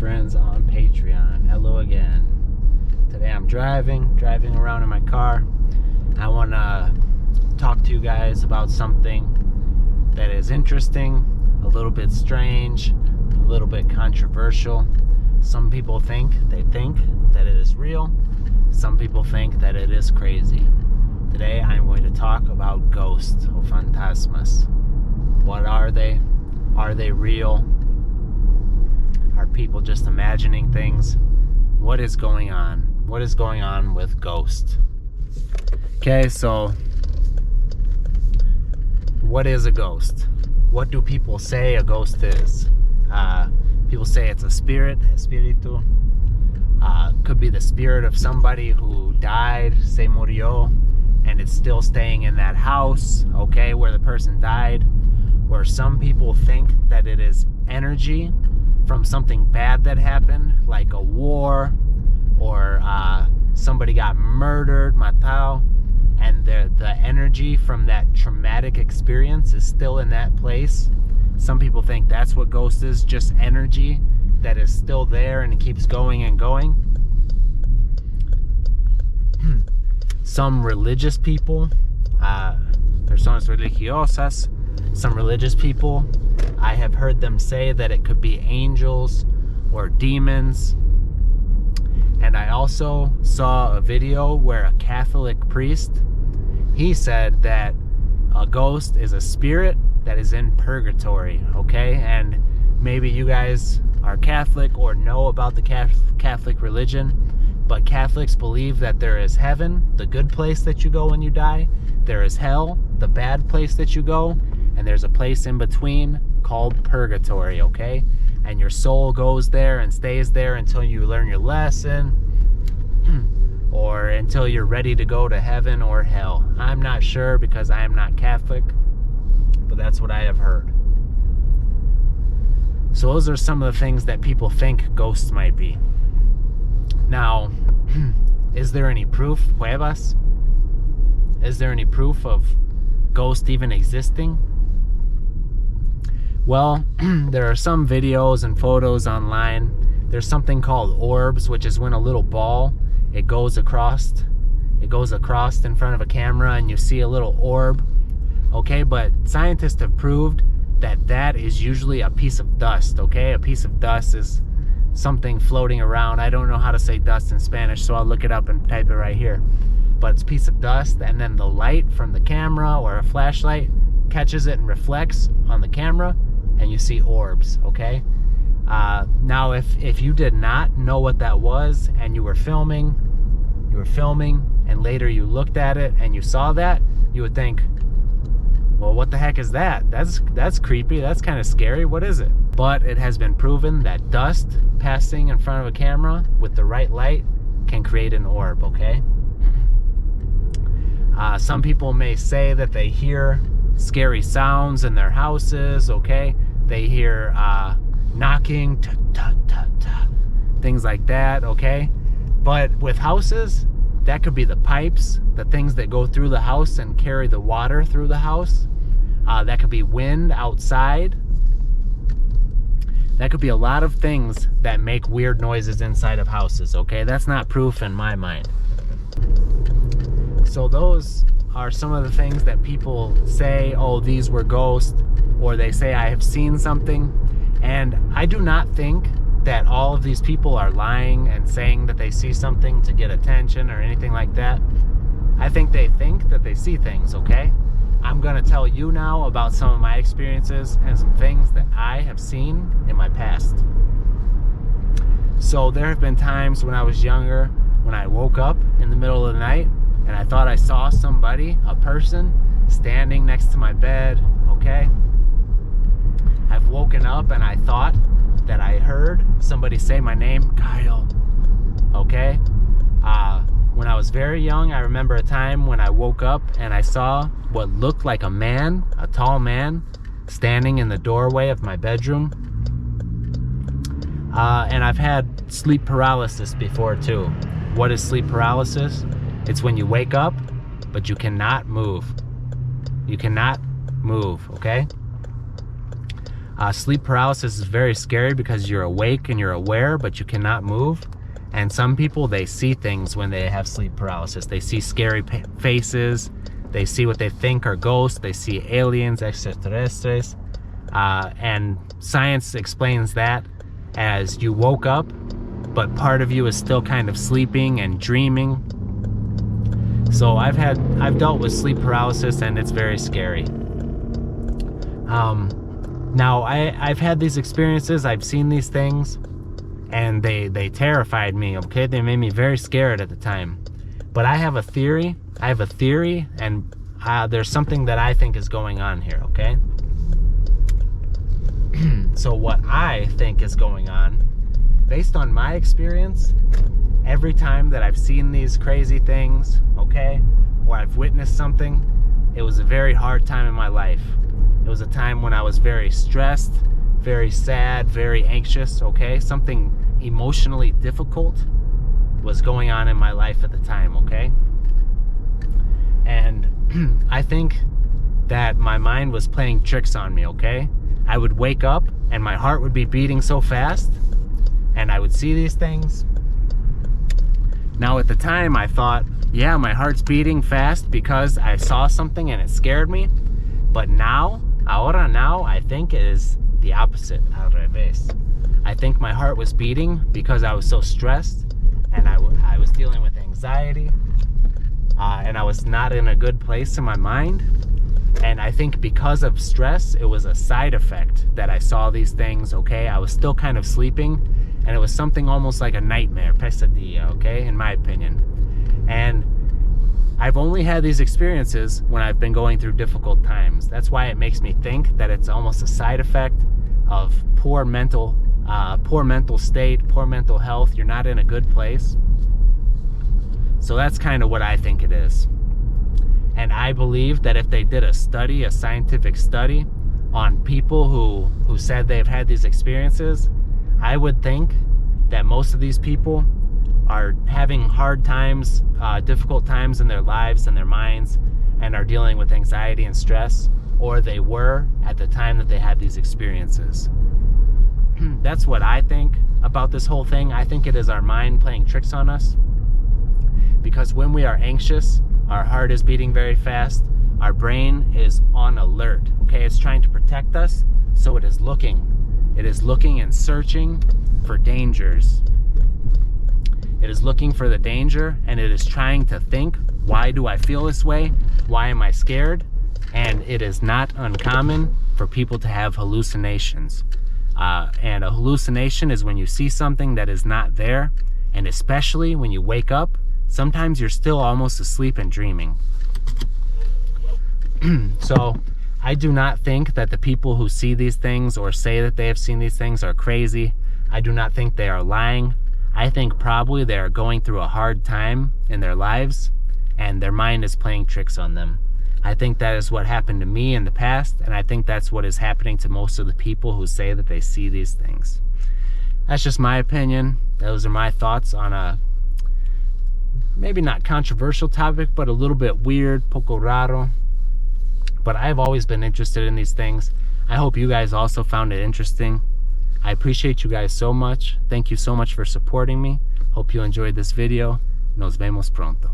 friends on Patreon. Hello again. Today I'm driving around in my car. I want to talk to you guys about something that is interesting, a little bit strange, a little bit controversial. Some people think that it is real. Some people think that it is crazy. Today I'm going to talk about ghosts or fantasmas. What are they? Are they real? Are people just imagining things? What is going on? What is going on with ghosts? Okay, so what is a ghost? What do people say a ghost is? People say it's a spirit, espíritu. Could be the spirit of somebody who died, se murió, and it's still staying in that house, okay, where the person died. Or some people think that it is energy from something bad that happened, like a war, or somebody got murdered, matado, and the energy from that traumatic experience is still in that place. Some people think that's what ghost is, just energy that is still there and it keeps going and going. Some religious people, personas religiosas, some religious people, I have heard them say that it could be angels or demons. And I also saw a video where a Catholic priest, he said that a ghost is a spirit that is in purgatory, okay? And maybe you guys are Catholic or know about the Catholic religion, but Catholics believe that there is heaven, the good place that you go when you die. There is hell, the bad place that you go, and there's a place in between called purgatory, okay? And your soul goes there and stays there until you learn your lesson or until you're ready to go to heaven or hell. I'm not sure because I am not Catholic, but that's what I have heard. So those are some of the things that people think ghosts might be. Now, is there any proof, pruebas? Is there any proof of ghosts even existing? Well, there are some videos and photos online. There's something called orbs, which is when a little ball, it goes across in front of a camera and you see a little orb. Okay, but scientists have proved that that is usually a piece of dust, okay? A piece of dust is something floating around. I don't know how to say dust in Spanish, so I'll look it up and type it right here. But it's a piece of dust, and then the light from the camera or a flashlight catches it and reflects on the camera, and you see orbs, okay? Now, if you did not know what that was, and you were filming, and later you looked at it and you saw that, you would think, well, what the heck is that? That's creepy. That's kind of scary. What is it? But it has been proven that dust passing in front of a camera with the right light can create an orb, okay? Some people may say that they hear scary sounds in their houses, okay? They hear knocking, things like that, okay? But with houses, that could be the pipes, the things that go through the house and carry the water through the house. That could be wind outside. That could be a lot of things that make weird noises inside of houses, okay? That's not proof in my mind. So those are some of the things that people say, oh, these were ghosts, or they say, I have seen something. And I do not think that all of these people are lying and saying that they see something to get attention or anything like that. I think that they see things, okay? I'm going to tell you now about some of my experiences and some things that I have seen in my past. So there have been times when I was younger, when I woke up in the middle of the night and I thought I saw somebody, a person, standing next to my bed, okay? I've woken up and I thought that I heard somebody say my name, Kyle, okay? When I was very young, I remember a time when I woke up and I saw what looked like a man, a tall man, standing in the doorway of my bedroom. And I've had sleep paralysis before too. What is sleep paralysis? It's when you wake up, but you cannot move. You cannot move, okay? Sleep paralysis is very scary because you're awake and you're aware, but you cannot move. And some people, they see things when they have sleep paralysis. They see scary faces. They see what they think are ghosts. They see aliens, extraterrestres. And science explains that as you woke up, but part of you is still kind of sleeping and dreaming. So I've dealt with sleep paralysis, and it's very scary. Now I've had these experiences, I've seen these things, and they terrified me, okay? They made me very scared at the time. But I have a theory, and there's something that I think is going on here, okay? So what I think is going on, based on my experience, every time that I've seen these crazy things, okay, or I've witnessed something, it was a very hard time in my life. It was a time when I was very stressed, very sad, very anxious, okay? Something emotionally difficult was going on in my life at the time, okay? And I think that my mind was playing tricks on me, okay? I would wake up and my heart would be beating so fast, and I would see these things. Now at the time I thought, yeah, my heart's beating fast because I saw something and it scared me. But now, I think it is the opposite, al revés. I think my heart was beating because I was so stressed, and I was dealing with anxiety, and I was not in a good place in my mind. And I think because of stress, it was a side effect that I saw these things, okay? I was still kind of sleeping, and it was something almost like a nightmare, pesadilla, okay, in my opinion. And I've only had these experiences when I've been going through difficult times. That's why it makes me think that it's almost a side effect of poor mental state, poor mental health. You're not in a good place. So that's kind of what I think it is. And I believe that if they did a study, a scientific study on people who said they've had these experiences, I would think that most of these people are having hard times, difficult times in their lives and their minds, and are dealing with anxiety and stress, or they were at the time that they had these experiences. That's what I think about this whole thing. I think it is our mind playing tricks on us, because when we are anxious, our heart is beating very fast, our brain is on alert, okay? It's trying to protect us, so it is looking and searching for dangers. It is looking for the danger, and it is trying to think, why do I feel this way? Why am I scared? And it is not uncommon for people to have hallucinations. And a hallucination is when you see something that is not there, and especially when you wake up, sometimes you're still almost asleep and dreaming. So I do not think that the people who see these things or say that they have seen these things are crazy. I do not think they are lying. I think probably they are going through a hard time in their lives, and their mind is playing tricks on them. I think that is what happened to me in the past, and I think that's what is happening to most of the people who say that they see these things. That's just my opinion. Those are my thoughts on a maybe not controversial topic, but a little bit weird, poco raro. But I've always been interested in these things. I hope you guys also found it interesting. I appreciate you guys so much. Thank you so much for supporting me. Hope you enjoyed this video. Nos vemos pronto.